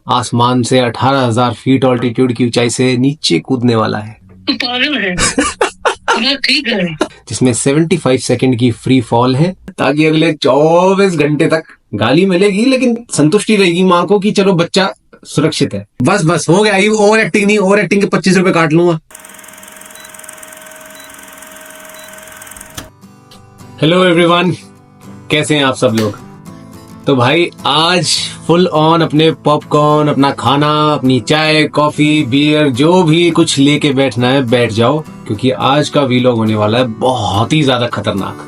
आसमान से 18,000 feet altitude की ऊंचाई से नीचे कूदने वाला है। पागल है। ठीक है। जिसमें 75 सेकंड की फ्री फॉल है, ताकि अगले 24 घंटे तक गाली मिलेगी लेकिन संतुष्टि रहेगी माँ को कि चलो बच्चा सुरक्षित है। बस बस हो गया, ये ओवर एक्टिंग नहीं, ओवर एक्टिंग के 25 रुपए काट लूंगा। हेलो एवरीवन, कैसे हैं आप सब लोग। तो भाई आज फुल ऑन अपने पॉपकॉर्न, अपना खाना, अपनी चाय, कॉफी, बियर, जो भी कुछ लेके बैठना है बैठ जाओ, क्योंकि आज का वीलॉग होने वाला है बहुत ही ज्यादा खतरनाक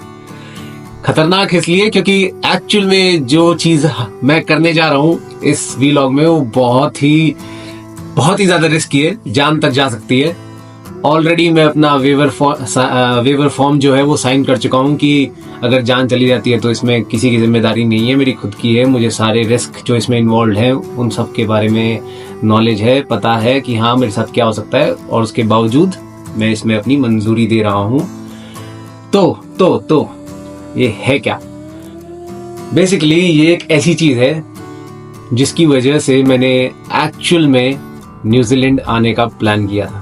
इसलिए क्योंकि एक्चुअल में जो चीज मैं करने जा रहा हूं इस वीलॉग में वो बहुत ही ज्यादा रिस्की है, जान तक जा सकती है। ऑलरेडी मैं अपना वेवर फॉर्म जो है वो साइन कर चुका हूँ कि अगर जान चली जाती है तो इसमें किसी की जिम्मेदारी नहीं है, मेरी खुद की है। मुझे सारे रिस्क जो इसमें इन्वॉल्व है उन सब के बारे में नॉलेज है, पता है कि हाँ मेरे साथ क्या हो सकता है, और उसके बावजूद मैं इसमें अपनी मंजूरी दे रहा हूँ। तो ये है क्या? बेसिकली ये एक ऐसी चीज है जिसकी वजह से मैंने एक्चुअल में न्यूजीलैंड आने का प्लान किया था।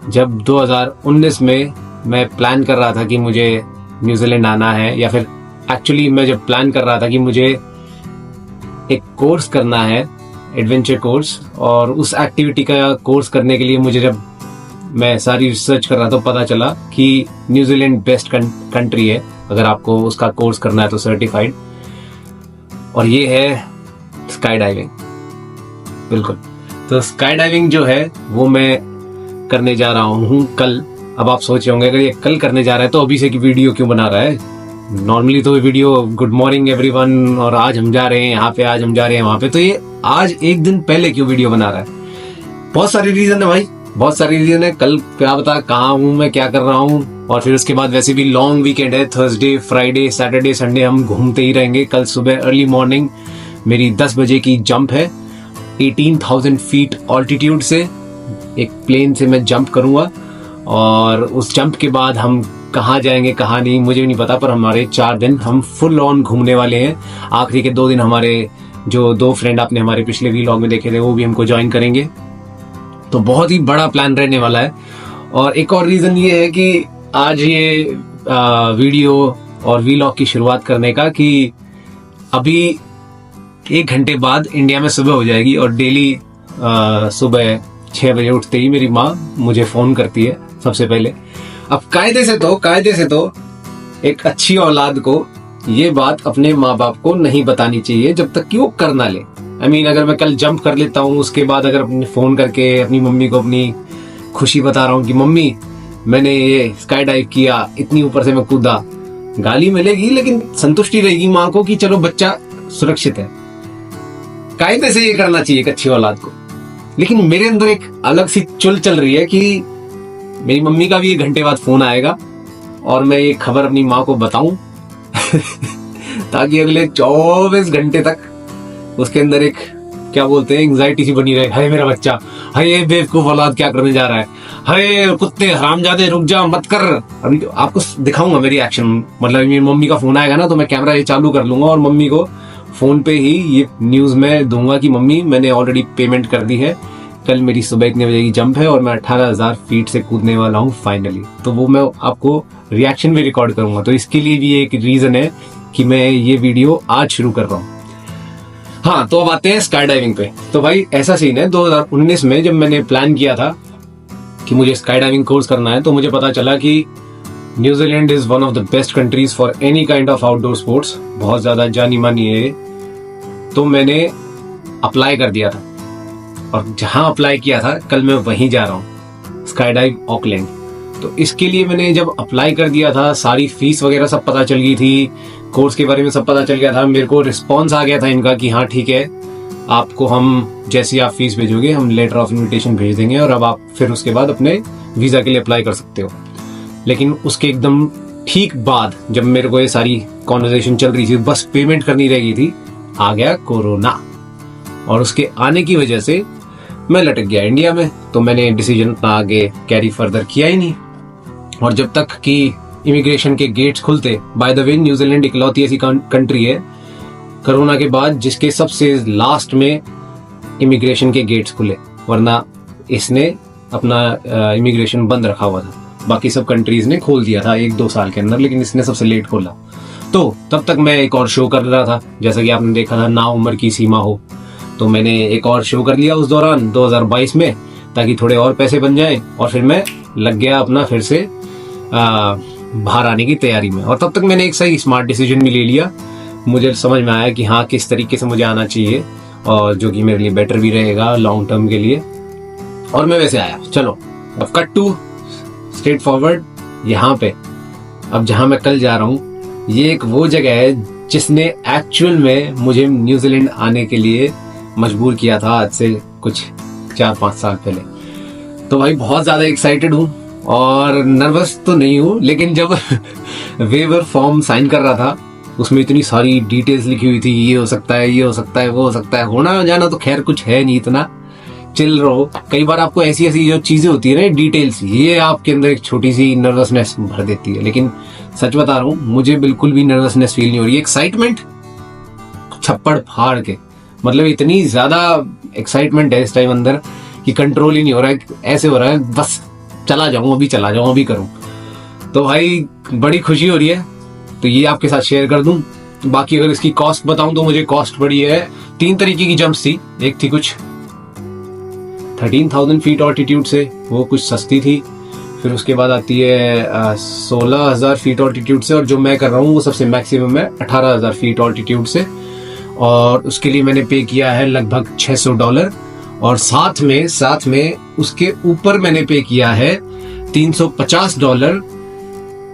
जब 2019 में मैं प्लान कर रहा था कि मुझे न्यूजीलैंड आना है, या फिर एक्चुअली मैं जब प्लान कर रहा था कि मुझे एक कोर्स करना है, एडवेंचर कोर्स, और उस एक्टिविटी का कोर्स करने के लिए मुझे जब मैं सारी रिसर्च कर रहा था तो पता चला कि न्यूजीलैंड बेस्ट कंट्री है अगर आपको उसका कोर्स करना है तो सर्टिफाइड, और ये है स्काई डाइविंग। बिल्कुल, तो स्काई डाइविंग जो है वो मैं करने जा रहा हूँ कल। अब आप सोच रहे होंगे अगर ये कल करने जा रहा है तो अभी से की वीडियो क्यों बना रहा है। नॉर्मली तो वीडियो गुड मॉर्निंग एवरीवन और आज हम जा रहे हैं यहाँ पे, आज हम जा रहे हैं वहां पे, तो ये आज एक दिन पहले क्यों वीडियो बना रहा है? बहुत सारी रीजन है भाई, बहुत सारी रीजन है। कल क्या पता कहाँ हूँ मैं, क्या कर रहा हूँ, और फिर उसके बाद वैसे भी लॉन्ग वीकेंड है, थर्सडे, फ्राइडे, सैटरडे, संडे हम घूमते ही रहेंगे। कल सुबह अर्ली मॉर्निंग मेरी 10 बजे की जंप है, 18,000 फीट ऑल्टीट्यूड से एक प्लेन से मैं जंप करूंगा, और उस जंप के बाद हम कहाँ जाएंगे कहाँ नहीं मुझे भी नहीं पता, पर हमारे 4 दिन हम फुल ऑन घूमने वाले हैं। आखिरी के 2 दिन हमारे जो 2 फ्रेंड आपने हमारे पिछले व्लॉग में देखे थे वो भी हमको ज्वाइन करेंगे। तो बहुत ही बड़ा प्लान रहने वाला है। और एक और रीजन ये है कि आज ये वीडियो और व्लॉग की शुरुआत करने का कि अभी 1 घंटे बाद इंडिया में सुबह हो जाएगी, और डेली सुबह 6 बजे उठते ही मेरी माँ मुझे फोन करती है सबसे पहले। अब कायदे से तो एक अच्छी औलाद को ये बात अपने माँ बाप को नहीं बतानी चाहिए जब तक कि वो कर ना ले। अगर मैं कल जंप कर लेता हूँ, उसके बाद अगर अपने फोन करके अपनी मम्मी को अपनी खुशी बता रहा हूँ कि मम्मी मैंने ये स्काई डाइव किया, इतनी ऊपर से मैं कूदा, गाली मिलेगी लेकिन संतुष्टि रहेगी माँ को कि चलो बच्चा सुरक्षित है। कायदे से ये करना चाहिए एक अच्छी औलाद को। लेकिन मेरे अंदर एक अलग सी चुल चल रही है कि मेरी मम्मी का भी 1 घंटे बाद फोन आएगा और मैं ये खबर अपनी माँ को बताऊं ताकि अगले 24 घंटे तक उसके अंदर एक क्या बोलते हैं एंग्जाइटी सी बनी रहे। हाय मेरा बच्चा, हाय ये बेवकूफ औलाद क्या करने जा रहा है, हाय कुत्ते हरामजादे रुक जा मत कर। अभी आपको दिखाऊंगा मेरी एक्शन, मतलब मेरी मम्मी का फोन आएगा ना तो मैं कैमरा ये चालू कर लूंगा और मम्मी को फोन पे ही ये न्यूज में दूंगा कि मम्मी मैंने ऑलरेडी पेमेंट कर दी है, कल मेरी सुबह इतने बजे की जंप है और मैं 18,000 फीट से कूदने वाला हूँ फाइनली। तो वो मैं आपको रिएक्शन में रिकॉर्ड करूंगा। तो इसके लिए भी एक रीजन है कि मैं ये वीडियो आज शुरू कर रहा हूँ। हाँ, तो अब आते हैं स्काई डाइविंग पे। तो भाई ऐसा सीन है, 2019 में जब मैंने प्लान किया था कि मुझे स्काई डाइविंग कोर्स करना है तो मुझे पता चला कि New Zealand is one of the best countries for any kind of outdoor sports, बहुत ज्यादा जानी मानी है। तो मैंने अप्लाई कर दिया था, और जहां अप्लाई किया था कल मैं वहीं जा रहा हूँ, स्काई डाइव ऑकलैंड। तो इसके लिए मैंने जब अप्लाई कर दिया था, सारी फीस वगैरह सब पता चल गई थी, कोर्स के बारे में सब पता चल गया था, मेरे को रिस्पॉन्स आ गया था इनका कि हाँ ठीक है, आपको हम जैसी आप फीस भेजोगे हम लेटर ऑफ इन्विटेशन भेज देंगे और अब आप फिर उसके बाद अपने वीजा के लिए अप्लाई कर सकते हो। लेकिन उसके एकदम ठीक बाद जब मेरे को ये सारी कॉन्वर्सेशन चल रही थी, बस पेमेंट करनी रह गई थी, आ गया कोरोना, और उसके आने की वजह से मैं लटक गया इंडिया में। तो मैंने डिसीजन अपना आगे कैरी फर्दर किया ही नहीं। और जब तक कि इमिग्रेशन के गेट्स खुलते, बाय द वे न्यूजीलैंड इकलौती ऐसी कंट्री है कोरोना के बाद, जिसके सबसे लास्ट में इमिग्रेशन के गेट्स खुले, वरना इसने अपना इमिग्रेशन बंद रखा हुआ था। बाकी सब कंट्रीज ने खोल दिया था 1-2 साल के अंदर, लेकिन इसने सबसे लेट खोला। तो तब तक मैं एक और शो कर रहा था, जैसा कि आपने देखा था ना उम्र की सीमा हो, तो मैंने एक और शो कर लिया उस दौरान 2022 में, ताकि थोड़े और पैसे बन जाएं, और फिर मैं लग गया अपना फिर से बाहर आने की तैयारी में। और तब तक मैंने एक सही स्मार्ट डिसीजन भी ले लिया। मुझे समझ में आया कि हाँ, किस तरीके से मुझे आना चाहिए, और जो कि मेरे लिए बेटर भी रहेगा लॉन्ग टर्म के लिए, और मैं वैसे आया। चलो अब कट टू स्ट्रेट फॉरवर्ड यहाँ पे। अब जहाँ मैं कल जा रहा हूँ, ये एक वो जगह है जिसने एक्चुअल में मुझे न्यूजीलैंड आने के लिए मजबूर किया था आज से कुछ 4-5 साल पहले। तो भाई बहुत ज्यादा एक्साइटेड हूँ, और नर्वस तो नहीं हूँ, लेकिन जब वेवर फॉर्म साइन कर रहा था, उसमें इतनी सारी डिटेल्स लिखी हुई थी, ये हो सकता है, ये हो सकता है, वो हो सकता है, होना जाना तो खैर कुछ है नहीं, इतना चिल रहो। कई बार आपको ऐसी ऐसी जो चीजें होती है ना, डिटेल्स, ये आपके अंदर एक छोटी सी नर्वसनेस भर देती है। लेकिन सच बता रहा हूँ, मुझे बिल्कुल भी नर्वसनेस फील नहीं हो रही। एक्साइटमेंट छप्पड़ फाड़ के, मतलब इतनी ज्यादा एक्साइटमेंट है इस टाइम अंदर कि कंट्रोल ही नहीं हो रहा है। ऐसे हो रहा है बस चला जाऊं, अभी चला जाऊं, अभी करूं। तो भाई बड़ी खुशी हो रही है, तो ये आपके साथ शेयर कर दूं। बाकी अगर इसकी कॉस्ट बताऊं तो मुझे कॉस्ट पड़ी है 3 तरीके की जंप्स थी। एक थी कुछ 13,000 फीट ऑल्टीट्यूड से, वो कुछ सस्ती थी। फिर उसके बाद आती है 16,000 फीट ऑल्टीट्यूड से, और जो मैं कर रहा हूँ वो सबसे मैक्सिमम है 18,000 फीट ऑल्टीट्यूड से, और उसके लिए मैंने पे किया है लगभग $600। और साथ में उसके ऊपर मैंने पे किया है $350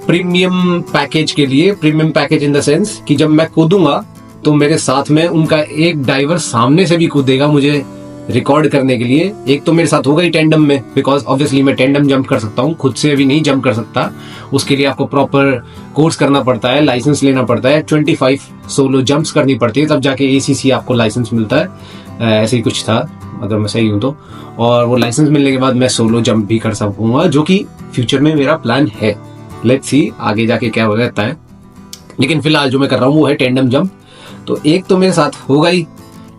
प्रीमियम पैकेज के लिए। Premium package in the sense कि जब मैं कूदूंगा तो मेरे साथ में उनका एक डाइवर सामने से भी कूदेगा मुझे रिकॉर्ड करने के लिए। एक तो मेरे साथ होगा ही टेंडम में, बिकॉज ऑब्वियसली मैं टेंडम जंप कर सकता हूँ, खुद से अभी नहीं जंप कर सकता। उसके लिए आपको प्रॉपर कोर्स करना पड़ता है, लाइसेंस लेना पड़ता है, 25 सोलो जंप्स करनी पड़ती है, तब जाके ACC आपको लाइसेंस मिलता है। ऐसे ही कुछ था अगर मैं सही हूँ तो। और वो लाइसेंस मिलने के बाद मैं सोलो जंप भी कर सकूंगा, जो कि फ्यूचर में मेरा प्लान है। लेट्स सी आगे जाके क्या हो जाता है, लेकिन फिलहाल जो मैं कर रहा हूँ वो है टेंडम जंप। तो एक तो मेरे साथ होगा ही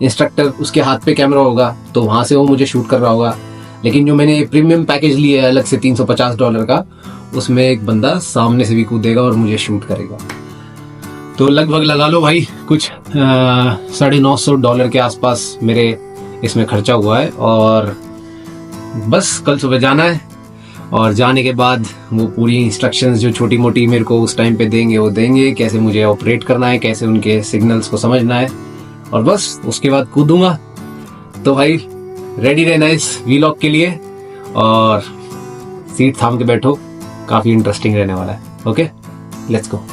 इंस्ट्रक्टर, उसके हाथ पे कैमरा होगा, तो वहां से वो मुझे शूट कर रहा होगा। लेकिन जो मैंने प्रीमियम पैकेज लिया है अलग से $350 का, उसमें एक बंदा सामने से भी कूदेगा और मुझे शूट करेगा। तो लगभग लगा लो भाई कुछ $950 के आसपास मेरे इसमें खर्चा हुआ है। और बस कल सुबह जाना है, और जाने के बाद वो पूरी इंस्ट्रक्शंस जो छोटी मोटी मेरे को उस टाइम पे देंगे वो देंगे, कैसे मुझे ऑपरेट करना है, कैसे उनके सिग्नल्स को समझना है, और बस उसके बाद कूदूंगा। तो भाई रेडी रहना इस वीलॉग के लिए, और सीट थाम के बैठो, काफी इंटरेस्टिंग रहने वाला है। Okay let's go.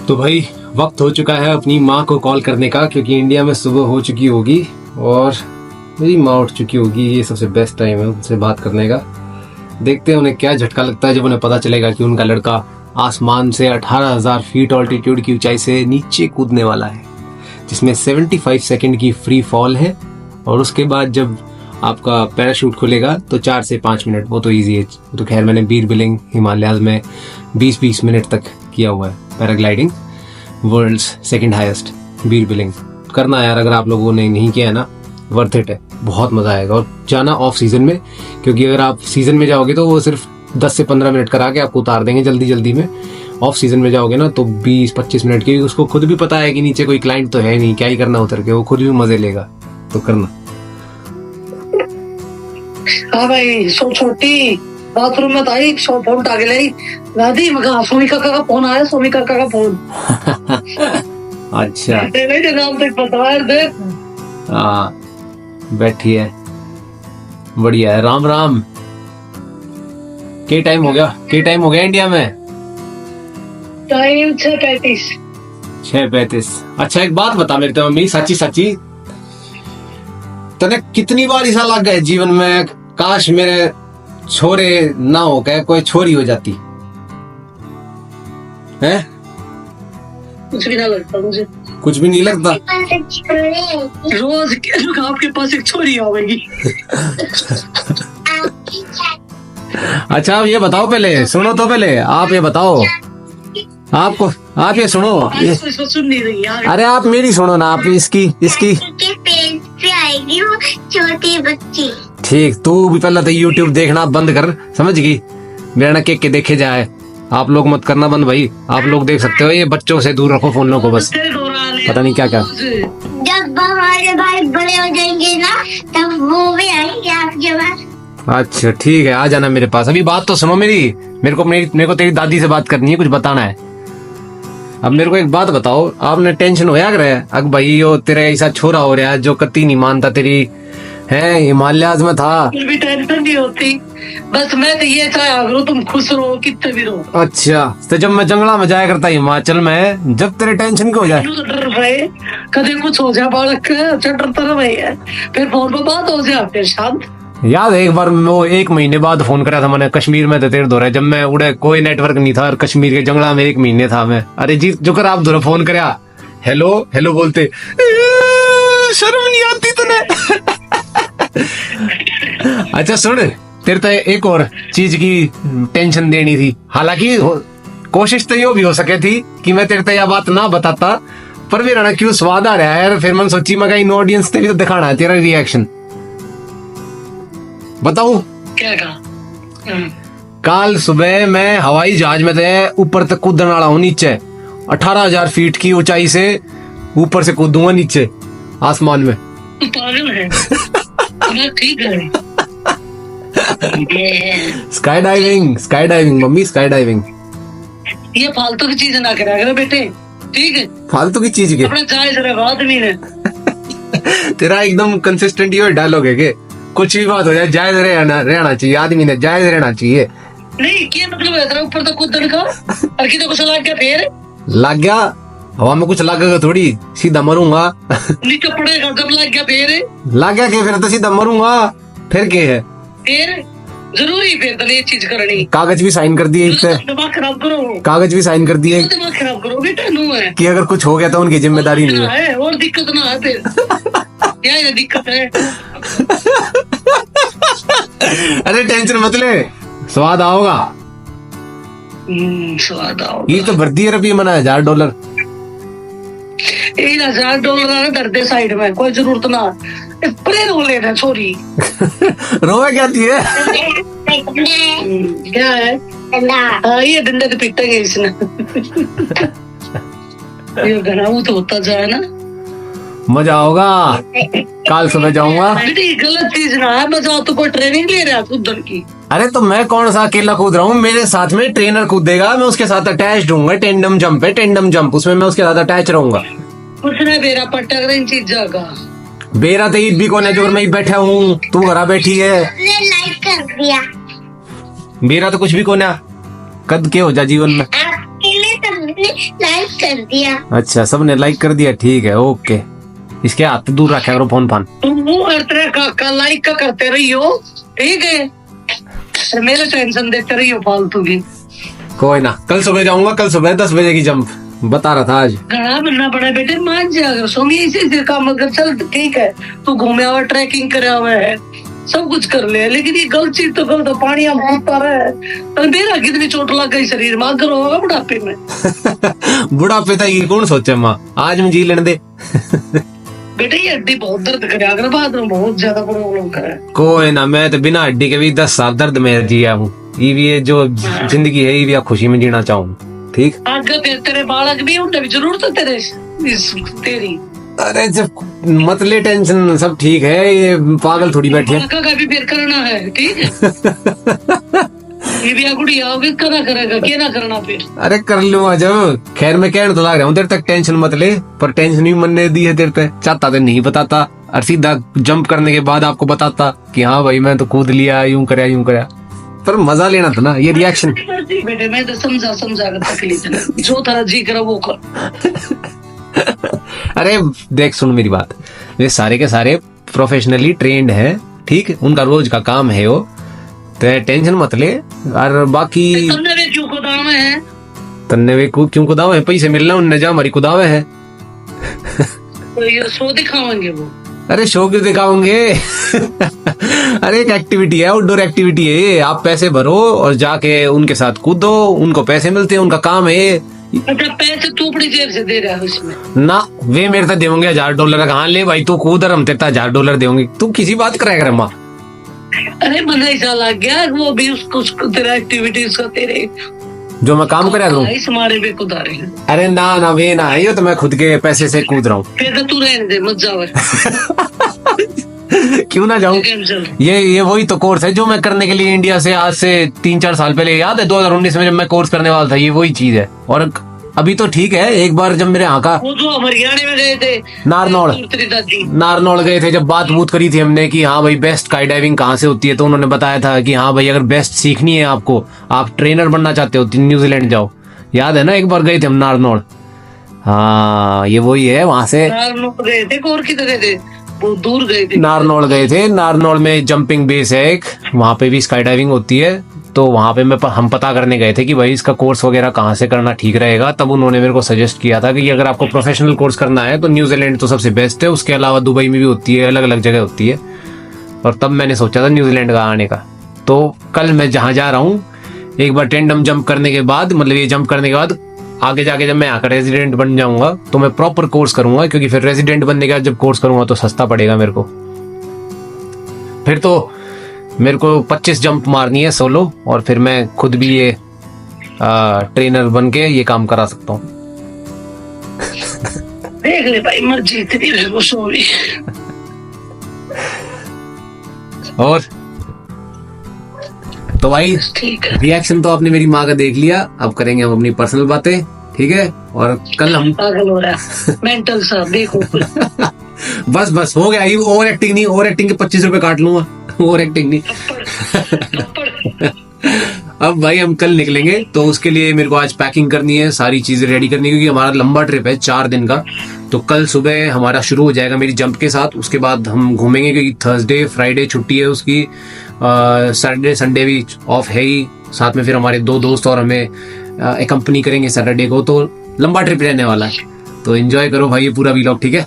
तो भाई वक्त हो चुका है अपनी माँ को कॉल करने का, क्योंकि इंडिया में सुबह हो चुकी होगी और मेरी माँ उठ चुकी होगी। ये सबसे बेस्ट टाइम है उनसे बात करने का। देखते हैं उन्हें क्या झटका लगता है जब उन्हें पता चलेगा कि उनका लड़का आसमान से 18,000 फीट ऑल्टीट्यूड की ऊंचाई से नीचे कूदने वाला है, जिसमें 75 सेकंड की फ्री फॉल है। और उसके बाद जब आपका पैराशूट खुलेगा तो 4 से 5 मिनट, वो तो इजी है। तो खैर मैंने बीर बिलिंग हिमालयाज में 20-20 मिनट तक किया हुआ है paragliding, world's second highest Bir Billing. करना यार, अगर आप लोगों ने नहीं किया है ना, वर्थ इट है, बहुत मजा आएगा। और जाना ऑफ सीजन में, क्योंकि अगर आप सीजन में जाओगे तो वो सिर्फ 10 से 15 मिनट करा के आपको उतार देंगे जल्दी जल्दी में। ऑफ सीजन में जाओगे ना तो 20-25 मिनट की, उसको खुद भी पता है कि नीचे कोई क्लाइंट तो है नहीं, क्या ही करना उतर के, वो खुद भी मजे लेगा। तो करना। हाँ भाई, सो छोटी बाथरूम में था, फोन उठा के लाई दादी, मगर सोमी काका का फोन आया, सोमी काका का फोन। अच्छा तेरे नाम तक पता है, देख। हाँ बैठी है, बढ़िया है। राम राम। के टाइम हो गया इंडिया में? टाइम 6:35। 6:35। अच्छा एक बात बता मेरे तो मम्मी, सच्ची तने कितनी बार ऐसा लग गया जीवन में, काश मेरे छोरे ना हो गए, कोई छोरी हो जाती है? कुछ भी ना लगता मुझे, कुछ भी नहीं लगता। रोज आपके पास एक छोरी आवेगी। अच्छा आप ये बताओ, पहले सुनो तो, पहले आप ये बताओ आपको आप ये सुनो इसको सुन नहीं रही यार। अरे आप मेरी सुनो ना, आप इसकी के पेज पे आएगी वो छोटी बच्ची। ठीक, तू भी पहले तो यूट्यूब देखना बंद कर, समझ गई? बिना के देखे जाए। आप लोग मत करना बंद भाई, आप लोग देख सकते हो, ये बच्चों से दूर रखो फोनों को बस। पता नहीं क्या क्या। जब हमारे भाई बड़े हो जाएंगे ना तब वो भी आएंगे आपके पास। अच्छा ठीक है, आ जाना मेरे पास। अभी बात तो सुनो मेरी, मेरे को तेरी दादी से बात करनी है, कुछ बताना है। अब मेरे को एक बात बताओ, आपने टेंशन होया कर अग भाई यो तेरा ऐसा छोरा हो रहा है जो कत्ती नहीं मानता तेरी, है हिमालयाज में था। भी टेंशन नहीं होती, बस मैं तो ये चाहा करूं तुम खुश रहो कितने भी रहो। अच्छा, तो जब मैं जंगला में जाया करता हिमाचल में, जब तेरे टेंशन क्यों हो जाए? तो डर रहे कभी कुछ हो जाए बालक डरता रहे, फिर फोन पर बात हो जाए फिर शांत। याद है एक बार वो 1 महीने बाद फोन करा था मैंने, कश्मीर में था तेरे दौरे, जब मैं उड़े कोई नेटवर्क नहीं था और कश्मीर के जंगला में 1 महीने था मैं। अरे जी जो कर आप दौरा फोन करया, हेलो हेलो बोलते, शर्म नहीं आती तूने? अच्छा सुन, तेरे तो एक और चीज की टेंशन देनी थी, हालांकि कोशिश तो यो भी हो सके थी कि मैं तेरे तो यह बात ना बताता, पर मेरा ना क्यों स्वाद आ रहा है यार। फिर मैंने सोची मैं इन ऑडियंस से भी तो दिखाना है तेरा रिएक्शन। बताऊं क्या कहा? कल सुबह मैं हवाई जहाज में थे, ऊपर तक कूदने वाला हूँ, नीचे 18,000 फीट की ऊंचाई से ऊपर से कूदूंगा नीचे आसमान में। तू पागल है? ठीक है। Sky diving mummy, sky diving. ये फालतू की चीज ना करा करो बेटे, ठीक है? फालतू की चीज के अपने चाय जरा आदमी ने तेरा एकदम कंसिस्टेंट ये डायलॉग है कि कुछ भी बात हो जाए जायज रहना चाहिए, आदमी ने जायज रहना चाहिए। नहीं क्या मतलब है ऊपर तक कूदने का? और किसी को सलाह क्या फिर लग गया हवा में, कुछ लगेगा थोड़ी, सीधा मरूंगा। नीचे पड़ेगा जब लग गया फिर लग गया कि फिर तो सीधा मरूंगा, फिर क्या है? फिर जरूरी फिर तो ये चीज करनी। कागज भी साइन कर दिए, इससे दिमाग खराब करो, कागज भी साइन कर दिए दिमाग खराब करो बेटा, नू है कि अगर कुछ हो गया तो उनकी जिम्मेदारी नहीं है। और दिक्कत ना है फिर क्या ये दिक्कत है? अरे टेंशन मत ले, स्वाद आओगा। स्वाद आओ। ये तो भर्ती है रुपये मना $1,000। $1,000 आ दर्दे साइड में, कोई जरूरत ना प्रेर हो लेना छोरी। रोवे क्या थी है? क्या है? हाँ ये डंडे तो पीटेंगे इसने। ये घनाऊ तो होता जाए ना, मजा होगा। कल सुबह जाऊंगा। बेटी गलत चीज ना है, मजा तो कोई ट्रेनिंग ले रहा उधर की। अरे तो मैं कौन सा अकेला कूद रहा हूँ, मेरे साथ में ट्रेनर कूदेगा, मैं उसके साथ अटैच रहूंगा। टेंडम जंप है, टेंडम जंप, उसमें मैं उसके साथ अटैच रहूंगा। कुछ नहीं बेरा पट्टा इन चीजों का। बेरा तो ईद भी कौन है जो मैं बैठा हूँ, तू घरा बैठी है। लाइक कर दिया। बेरा तो कुछ भी कौन है, कद के हो जा जीवन में। आपके लिए सबने लाइक कर दिया। अच्छा सबने लाइक कर दिया, ठीक है ओके। इसके हाथ दूर रखा करो फोन फान। तुम वो करते का लाइक का करते रही हो, ठीक है? मेरे टेंशन देते रही हो फालतू की। कोई ना, कल सुबह जाऊंगा, कल सुबह 10 बजे की जंप बता रहा था आज। घड़ा बनना पड़ा बेटे, मान जा अगर सोमी इसी काम अगर चल ठीक है, तू घूमे हुआ ट्रैकिंग करे हुआ है, सब कुछ कर ले, लेकिन ये गलत चीज तो गलत, पानी हम घूमता रहे। और मेरा कितनी चोट लग गई शरीर में, अगर होगा बुढ़ापे में। बुढ़ापे था ये कौन सोचे माँ, आज में जी लेने दे। बेटे ये हड्डी बहुत दर्द करे, अगर बाद में बहुत ज्यादा प्रॉब्लम करे। कोई ना, मैं तो बिना हड्डी के भी 10 साल दर्द में जिया हूँ। ये जो जिंदगी है ये भी खुशी में जीना चाहूँ, ठीक? आगे फिर तेरे बालक भी उनने भी जरूरत है तेरे तेरी। अरे जब मत ले टेंशन, सब ठीक है, ये पागल थोड़ी बैठी है। का भी फिर करना है, ठीक है? ये भी आगुड़ी आओगे करा करेगा, क्या ना करना फिर। अरे कर लूंगा जब, खैर मैं कहने तो लग रहा हूँ तेरे तक, टेंशन मत ले, पर टेंशन ही मन ने दी है तेरे तक। चाहता तो नहीं बताता, और सीधा जंप करने के बाद आपको बताता कि हाँ भाई मैं तो कूद लिया, यूं करया, पर मजा लेना था ना, ये रिएक्शन। बेटे मैं तो समझा कर तकलीफ है, जो तरह जी करा वो कर। अरे देख सुन मेरी बात, वे सारे के सारे प्रोफेशनली ट्रेंड है, ठीक? उनका रोज का काम है वो, तो टेंशन मत ले। और बाकी तन्ने क्यों कुदावे हैं? तन्ने वे क्यों कुदावे हैं? पैसे मिलना उनने जा हमारी कुदावे है। तो ये शो दिखावेंगे वो। अरे शो क्यों दिखाओगे? अरे एक एक्टिविटी है, आउटडोर एक्टिविटी है ये। आप पैसे भरो और जाके उनके साथ कूदो, उनको पैसे मिलते हैं, उनका काम है अच्छा पैसे तू अपनी जेब से दे रहा है उसमें? ना वे मेरे से देंगे $1000। कहाँ ले भाई तू कूद हम तेता $1000 देंगे तू किसी बात कराया कर माँ। अरे मजा ऐसा लग गया वो भी उसको तेरा एक्टिविटीज का तेरे जो मैं काम कराया करूँ इस मारे पे खुदा रहे। अरे ना ना वे ना ये तो मैं खुद के पैसे से कूद रहा हूँ। फिर तो तू रहने दे मत जाओ। क्यों ना जाऊं? कैंसिल। ये वही तो कोर्स है जो मैं करने के लिए इंडिया से आज से 3-4 साल पहले, याद है 2019 में जब मैं कोर्स करने वाला था, ये वही चीज है। और अभी तो ठीक है, एक बार जब मेरे यहाँ का वो जो हरियाणा में गए थे नारनौल गए थे, जब बात बूत करी थी हमने कि हाँ भाई बेस्ट स्काई डाइविंग कहाँ से होती है, तो उन्होंने बताया था कि हाँ भाई अगर बेस्ट सीखनी है आपको, आप ट्रेनर बनना चाहते हो तो न्यूजीलैंड जाओ। याद है ना एक बार गए थे हम नारनौल। हाँ ये वही है, वहां से गए थे और किधर गए थे? बहुत दूर गए थे। नारनौल गए थे। नारनौल में जंपिंग बेस है एक, वहां पे भी स्काई डाइविंग होती है। तो वहां पे हम पता करने गए थे कि भाई इसका कोर्स वगैरह कहाँ से करना ठीक रहेगा। तब उन्होंने मेरे को सजेस्ट किया था कि अगर आपको प्रोफेशनल कोर्स करना है तो न्यूजीलैंड तो सबसे बेस्ट है, उसके अलावा दुबई में भी होती है, अलग अलग जगह होती है। और तब मैंने सोचा था न्यूजीलैंड का आने का। तो कल मैं जहाँ जा रहा हूँ, एक बार टेंडम जंप करने के बाद, मतलब ये जंप करने के बाद आगे जाके जब मैं यहाँ का रेजिडेंट बन जाऊंगा तो मैं प्रॉपर कोर्स करूंगा, क्योंकि फिर रेजिडेंट बनने के बाद जब कोर्स करूंगा तो सस्ता पड़ेगा मेरे को। फिर तो मेरे को 25 जंप मारनी है सोलो, और फिर मैं खुद भी ये ट्रेनर बन के ये काम करा सकता हूँ। देख ले भाई मर्जी तेरी है वो सॉरी। और तो भाई ठीक है, रिएक्शन तो आपने मेरी माँ का देख लिया, अब करेंगे हम अपनी पर्सनल बातें, ठीक है। और कल हम पागल हो रहा है मेंटल सा देखो। बस हो गया, ओवर एक्टिंग नहीं, ओवर एक्टिंग के 25 रुपए काट लूंगा, ओवर एक्टिंग नहीं। अब भाई हम कल निकलेंगे, तो उसके लिए मेरे को आज पैकिंग करनी है, सारी चीजें रेडी करनी है, क्योंकि हमारा लंबा ट्रिप है 4 दिन का। तो कल सुबह हमारा शुरू हो जाएगा मेरी जंप के साथ, उसके बाद हम घूमेंगे, क्योंकि थर्सडे फ्राइडे छुट्टी है उसकी, सैटरडे संडे भी ऑफ है ही। साथ में फिर हमारे 2 दोस्त और हमें एकम्पनी करेंगे सैटरडे को, तो लंबा ट्रिप रहने वाला है। तो एंजॉय करो भाई ये पूरा व्लॉग, ठीक है।